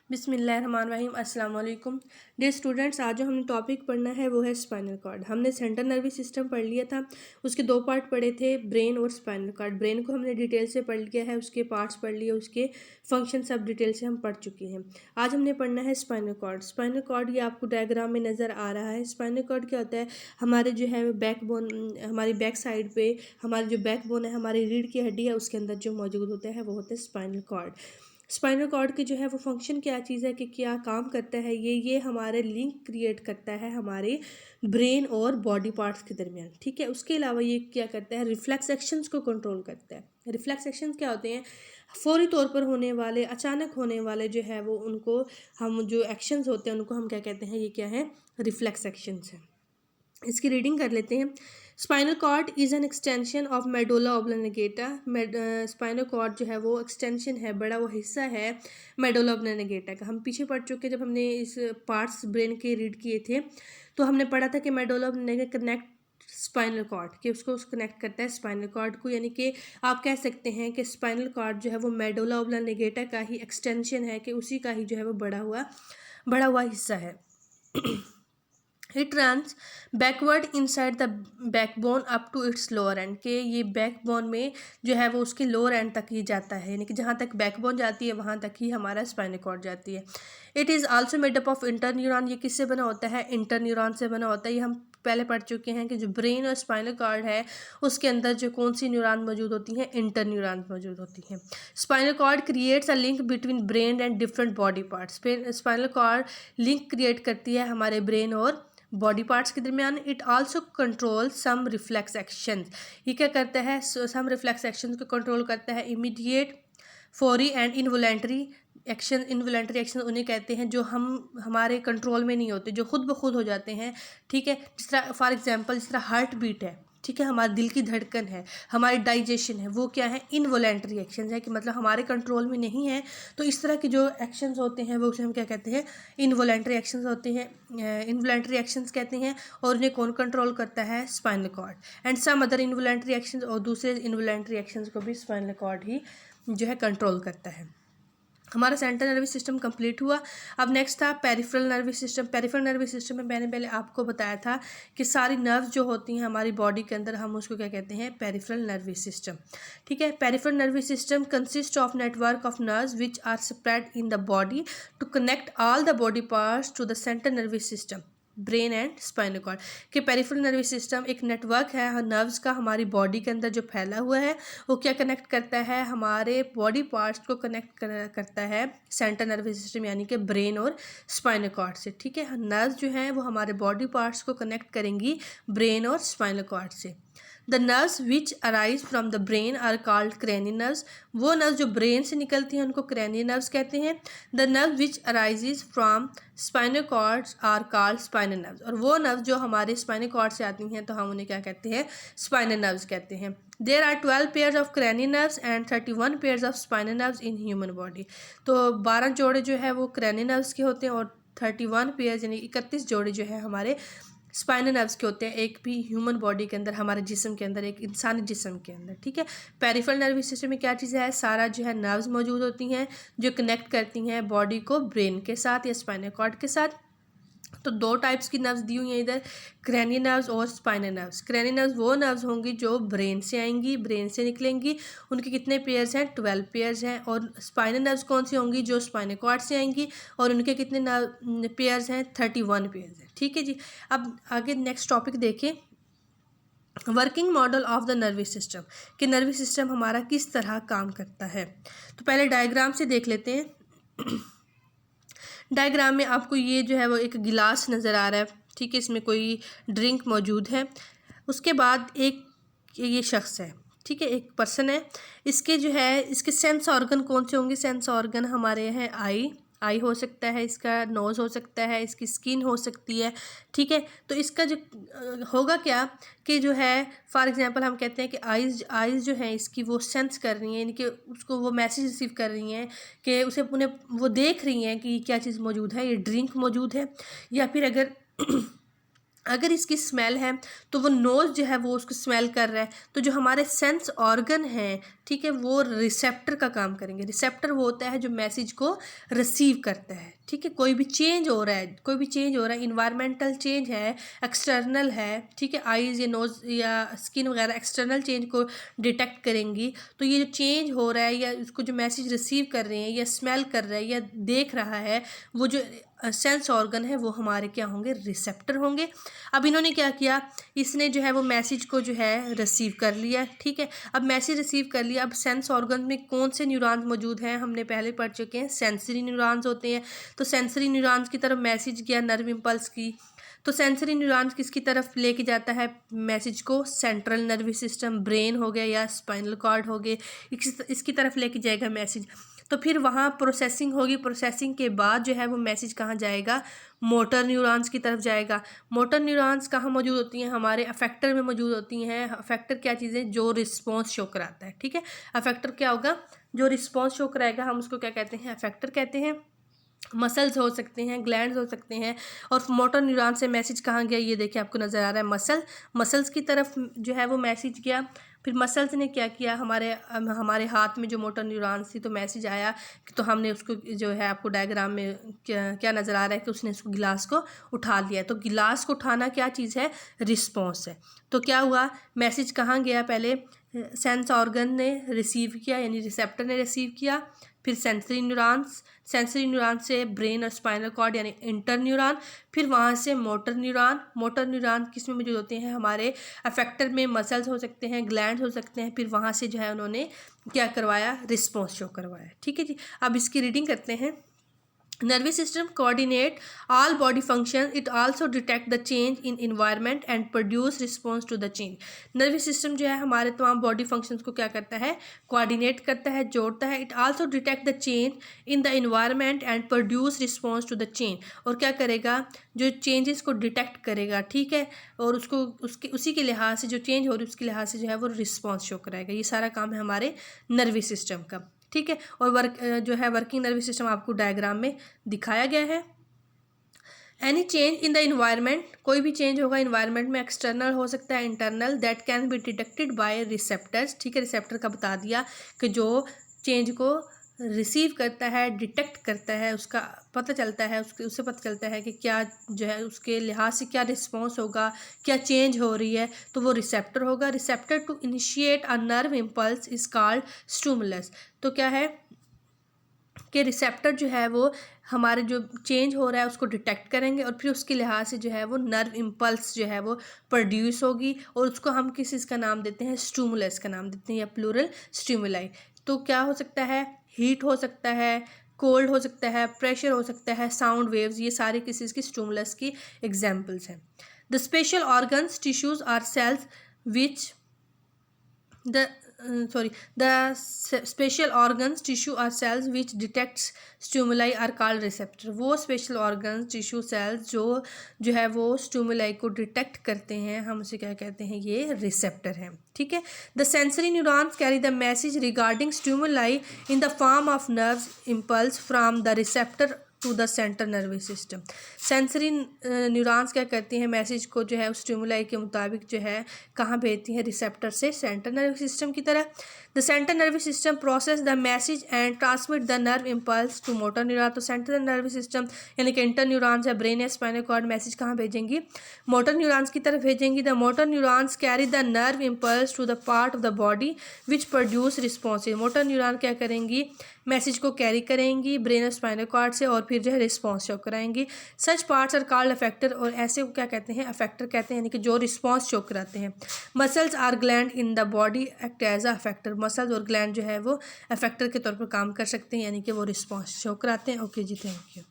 बिस्मिल्लाहिर्रहमानिर्रहीम अस्सलाम वालेकुम। डियर स्टूडेंट्स, आज जो हमने टॉपिक पढ़ना है वो है स्पाइनल कॉर्ड। हमने सेंट्रल नर्वस सिस्टम पढ़ लिया था, उसके दो पार्ट पढ़े थे, ब्रेन और स्पाइनल कॉर्ड। ब्रेन को हमने डिटेल से पढ़ लिया है, उसके पार्ट्स पढ़ लिए, उसके फंक्शन सब डिटेल से हम पढ़ चुके हैं। आज हमने पढ़ना है स्पाइनल कॉर्ड। स्पाइनल कॉर्ड ये आपको डायग्राम में नज़र आ रहा है। स्पाइनल कॉर्ड क्या होता है? हमारे जो है बैक बोन, हमारी बैक साइड पे हमारी जो बैक बोन है, हमारी रीढ़ की हड्डी है, उसके अंदर जो मौजूद होता है वो होता है स्पाइनल कॉर्ड। स्पाइनल कॉर्ड की जो है वो फंक्शन क्या चीज़ है कि क्या काम करता है, ये हमारे लिंक क्रिएट करता है हमारे ब्रेन और बॉडी पार्ट्स के दरमियान। ठीक है, उसके अलावा ये क्या करता है, रिफ्लेक्स एक्शंस को कंट्रोल करता है। रिफ्लेक्स एक्शंस क्या होते हैं? फौरी तौर पर होने वाले, अचानक होने वाले जो है वो, उनको हम जो एक्शंस होते हैं उनको हम क्या कहते हैं? ये क्या है? रिफ्लेक्स एक्शंस है। इसकी रीडिंग कर लेते हैं। Spinal cord is an extension of medulla oblongata. Spinal cord जो है वो एक्सटेंशन है, बड़ा वो हिस्सा है मेडुला ऑब्लांगेटा का। हम पीछे पढ़ चुके, जब हमने इस पार्ट्स ब्रेन के रीड किए थे तो हमने पढ़ा था कि medulla oblongata connect spinal cord, कि उसको कनेक्ट करता है स्पाइनल कॉर्ड को। यानी कि आप कह सकते हैं कि स्पाइनल कॉर्ड जो है वो मेडुला ऑब्लांगेटा का ही एक्सटेंशन है, कि उसी का ही जो है वो बड़ा हुआ हिस्सा है। It runs backward inside the backbone up to its lower end, के ये बैकबोन में जो है वो उसके लोअर एंड तक ही जाता है, यानी कि जहाँ तक बैकबोन जाती है वहाँ तक ही हमारा स्पाइनल कॉर्ड जाती है। It is also made up of interneuron. ये किससे बना होता है? इंटरन्यूरॉन से बना होता है। ये हम पहले पढ़ चुके हैं कि जो ब्रेन और स्पाइनल कॉर्ड है उसके अंदर जो कौन सी न्यूरॉन मौजूद होती हैं? इंटरन्यूरॉन मौजूद होती हैं। Spinal cord creates a link between brain and different body parts. Spinal cord link create करती है हमारे ब्रेन और बॉडी पार्ट्स के दरमियान। It also control some reflex actions. ये क्या करता है? सम रिफ्लेक्स एक्शंस को कंट्रोल करता है। इमीडिएट, फौरी and involuntary action. Involuntary action उन्हें कहते हैं जो हमारे कंट्रोल में नहीं होते, जो खुद ब खुद हो जाते हैं। ठीक है, जिस तरह फॉर एग्जांपल जिस तरह हार्ट बीट है, ठीक है, हमारे दिल की धड़कन है, हमारी डाइजेशन है, वो क्या है? इनवॉलेंटरी एक्शन है, कि मतलब हमारे कंट्रोल में नहीं है। तो इस तरह के जो एक्शंस होते हैं वो उसे हम क्या कहते हैं? इनवॉलेंटरी एक्शंस होते हैं, इनवॉलेंटरी एक्शंस कहते हैं। और उन्हें कौन कंट्रोल करता है? Spinal cord. And some other involuntary actions, और दूसरे इनवॉलेंटरी एक्शंस को भी स्पाइनल कॉर्ड ही जो है कंट्रोल करता है। हमारा सेंट्रल नर्वस सिस्टम कंप्लीट हुआ। अब नेक्स्ट था peripheral nervous system. Peripheral nervous system में मैंने पहले आपको बताया था कि सारी नर्व्स जो होती हैं हमारी बॉडी के अंदर, हम उसको क्या कहते हैं? Peripheral nervous system. ठीक है, peripheral nervous system consist of network of nerves which are spread in the body to connect all the body parts to the central nervous system, brain and spinal cord. कि peripheral nervous system एक network है nerves का हमारी body के अंदर जो फैला हुआ है, वो क्या कनेक्ट करता है? हमारे बॉडी पार्ट्स को कनेक्ट करता है सेंट्रल नर्वस सिस्टम, यानी कि ब्रेन और स्पाइनल कॉर्ड से। ठीक है, नर्व्स जो हैं वो हमारे बॉडी पार्ट्स को कनेक्ट करेंगी ब्रेन और स्पाइनल कॉर्ड से। The nerves which arise from the brain are called cranial nerves. वो नर्व्स जो ब्रेन से निकलती हैं उनको क्रैनियल नर्व्स कहते हैं। The nerve which arises from spinal cords are called spinal nerves. और वो नर्व्स जो हमारे स्पाइनल कॉर्ड से आती हैं तो हम उन्हें क्या कहते हैं? स्पाइनल नर्व्स कहते हैं। There are 12 pairs of cranial nerves and 31 pairs of spinal nerves in human body. तो 12 जोड़े जो है वो क्रैनियल नर्व्स के होते हैं, और 31 पेयर्स यानी 31 जोड़े जो है हमारे स्पाइनल नर्व्स के होते हैं, एक भी ह्यूमन बॉडी के अंदर, हमारे जिस्म के अंदर, एक इंसानी जिस्म के अंदर। ठीक है, पेरिफेरल नर्वस सिस्टम में क्या चीज़ है? सारा जो है नर्व्स मौजूद होती हैं जो कनेक्ट करती हैं बॉडी को ब्रेन के साथ या स्पाइनल कॉर्ड के साथ। तो दो टाइप्स की नर्व्स दी हुई हैं इधर, क्रैनियल नर्व्स और स्पाइनल नर्व्स। क्रैनियल नर्व्स वो नर्व्स होंगी जो ब्रेन से आएंगी, ब्रेन से निकलेंगी। उनके कितने पेयर्स हैं? 12 पेयर्स हैं। और स्पाइनल नर्व्स कौन सी होंगी? जो स्पाइनल कॉर्ड से आएंगी, और उनके कितने पेयर्स हैं? 31 पेयर्स हैं। ठीक है जी, अब आगे नेक्स्ट टॉपिक देखें, working model of the nervous system, कि नर्वस सिस्टम हमारा किस तरह काम करता है। तो पहले डायग्राम से देख लेते हैं। डायग्राम में आपको ये जो है वो एक गिलास नज़र आ रहा है। ठीक है, इसमें कोई ड्रिंक मौजूद है। उसके बाद एक ये शख्स है, ठीक है, एक पर्सन है। इसके जो है इसके सेंस ऑर्गन कौन से होंगे? सेंस ऑर्गन हमारे हैं आई हो सकता है, इसका नोज़ हो सकता है, इसकी स्किन हो सकती है। ठीक है, तो इसका जो होगा क्या कि जो है फॉर एग्जांपल हम कहते हैं कि आइज़ जो हैं इसकी वो सेंस कर रही हैं, यानी कि उसको वो मैसेज रिसीव कर रही हैं कि उसे उन्हें वो देख रही हैं कि क्या चीज़ मौजूद है, ये ड्रिंक मौजूद है। या फिर अगर इसकी स्मेल है तो वो नोज़ जो है वो उसको स्मेल कर रहा है। तो जो हमारे सेंस ऑर्गन हैं, ठीक है, वो रिसेप्टर का काम करेंगे। रिसेप्टर वो होता है जो मैसेज को रिसीव करता है, ठीक है। कोई भी चेंज हो रहा है, इन्वायरमेंटल चेंज है, एक्सटर्नल है, ठीक है, आईज़ या नोज़ या स्किन वगैरह एक्सटर्नल चेंज को डिटेक्ट करेंगी। तो ये जो चेंज हो रहा है या उसको जो मैसेज रिसीव कर रहे हैं या स्मेल कर रहा है या देख रहा है, वो जो सेंस ऑर्गन है वो हमारे क्या होंगे, रिसेप्टर होंगे। अब इन्होंने क्या किया, इसने जो है वो मैसेज को जो है रिसीव कर लिया, ठीक है। अब मैसेज रिसीव कर लिया, अब सेंस ऑर्गन में कौन से न्यूरॉन्स मौजूद हैं, हमने पहले पढ़ चुके हैं, सेंसरी न्यूरॉन्स होते हैं। तो सेंसरी न्यूरॉन्स की तरफ मैसेज गया नर्व इम्पल्स की, तो सेंसरी न्यूरॉन्स किसकी तरफ लेके जाता है मैसेज को, सेंट्रल नर्वस सिस्टम, ब्रेन हो गया या स्पाइनल कॉर्ड हो गए, इसकी तरफ लेके जाएगा मैसेज। तो फिर वहाँ प्रोसेसिंग होगी, प्रोसेसिंग के बाद जो है वो मैसेज कहाँ जाएगा, मोटर न्यूरॉन्स की तरफ जाएगा। मोटर न्यूरॉन्स कहाँ मौजूद होती हैं, हमारे अफेक्टर में मौजूद होती हैं। अफेक्टर क्या चीज़ है, जो रिस्पॉन्स शो कराता है, ठीक है। अफेक्टर क्या होगा, जो रिस्पॉन्स शो कराएगा, हम उसको क्या कहते हैं, अफेक्टर कहते हैं। मसल्स हो सकते हैं, ग्लैंड्स हो सकते हैं। और मोटर न्यूरॉन से मैसेज कहाँ गया, ये देखिए आपको नज़र आ रहा है, मसल्स की तरफ जो है वो मैसेज गया। फिर मसल्स ने क्या किया, हमारे हाथ में जो मोटर न्यूरॉन्स थी, तो मैसेज आया तो हमने उसको जो है आपको डायग्राम में क्या नज़र आ रहा है कि उसने उसको गिलास को उठा लिया। तो गिलास को उठाना क्या चीज़ है, रिस्पॉन्स है। तो क्या हुआ, मैसेज कहाँ गया, पहले सेंस ऑर्गन ने रिसीव किया, यानी रिसेप्टर ने रिसीव किया। फिर सेंसरी न्यूरॉन से ब्रेन और स्पाइनल कॉर्ड यानी इंटर न्यूरॉन, फिर वहाँ से मोटर न्यूरॉन किस में मौजूद होते हैं, हमारे अफेक्टर में मसल्स हो सकते हैं, ग्लैंड्स हो सकते हैं। फिर वहाँ से जो है उन्होंने क्या करवाया, रिस्पॉन्स शो करवाया, ठीक है जी। अब इसकी रीडिंग करते हैं। Nervous system coordinate all body functions. It also detect the change in environment and produce response to the change. Nervous system जो है हमारे तमाम body functions को क्या करता है, coordinate करता है, जोड़ता है। It also detect the change in the environment and produce response to the change. और क्या करेगा, जो changes को detect करेगा, ठीक है, और उसको उसी के लिहाज से जो change हो रही है उसके लिहाज से जो है वो response शो कराएगा। ये सारा काम है हमारे nervous system का, ठीक है। और वर्किंग नर्वस सिस्टम आपको डायग्राम में दिखाया गया है। Any change in the environment, कोई भी चेंज होगा इन्वायरमेंट में, एक्सटर्नल हो सकता है, internal, that can be detected by receptors, ठीक है। रिसेप्टर का बता दिया कि जो चेंज को रिसीव करता है, डिटेक्ट करता है, उसका पता चलता है, उससे पता चलता है कि क्या जो है उसके लिहाज से क्या रिस्पॉन्स होगा, क्या चेंज हो रही है, तो वो रिसेप्टर होगा। Receptor to initiate a nerve impulse is called stimulus. तो क्या है कि रिसेप्टर जो है वो हमारे जो चेंज हो रहा है उसको डिटेक्ट करेंगे और फिर उसके लिहाज से जो है वो नर्व इम्पल्स जो है वो प्रोड्यूस होगी और उसको हम किस चीज़ का नाम देते हैं, स्टिमुलस का नाम देते हैं या प्लूरल स्टिमुलाई। तो क्या हो सकता है, हीट हो सकता है, कोल्ड हो सकता है, प्रेशर हो सकता है, साउंड वेव्स, ये सारे किस चीज़ की, स्टिमुलस की एग्जाम्पल्स हैं। The special organs, tissues or cells which the special organs, tissue or cells which detects stimuli are called receptor. वो special organs, tissue, cells जो है वो stimuli को detect करते हैं, हम उसे क्या कहते हैं, ये receptor हैं, ठीक है। The sensory neurons carry the message regarding stimuli in the form of nerves impulse from the receptor to the central nervous system. Sensory neurons क्या करती हैं, मैसेज को जो है उस स्टिमुलाई के मुताबिक जो है कहाँ भेजती हैं, रिसेप्टर से सेंट्रल नर्वस सिस्टम की तरह। The central nervous system process the message and transmit the nerve impulse to motor neuron. तो सेंट्रल नर्वस सिस्टम यानी कि इंटर न्यूरॉन्स या ब्रेन या स्पाइनल कॉर्ड मैसेज कहाँ भेजेंगी, मोटर न्यूरॉन्स की तरफ भेजेंगी। The motor neurons carry the nerve impulse to the part of the body which produce responsive. Motor neuron क्या करेंगी, मैसेज को कैरी करेंगी ब्रेन और स्पाइनल कॉर्ड से और फिर जो है रिस्पॉन्स शो कराएंगी। Such parts are called effector, और ऐसे को क्या कहते हैं, अफेक्टर कहते हैं, यानी कि जो रिस्पॉन्स शो कराते हैं। Muscles or gland in the body act as a effector. Muscles और ग्लैंड जो है वो अफेक्टर के तौर पर काम कर सकते हैं, यानी कि वो रिस्पॉन्स शो कराते हैं। ओके जी, थैंक यू।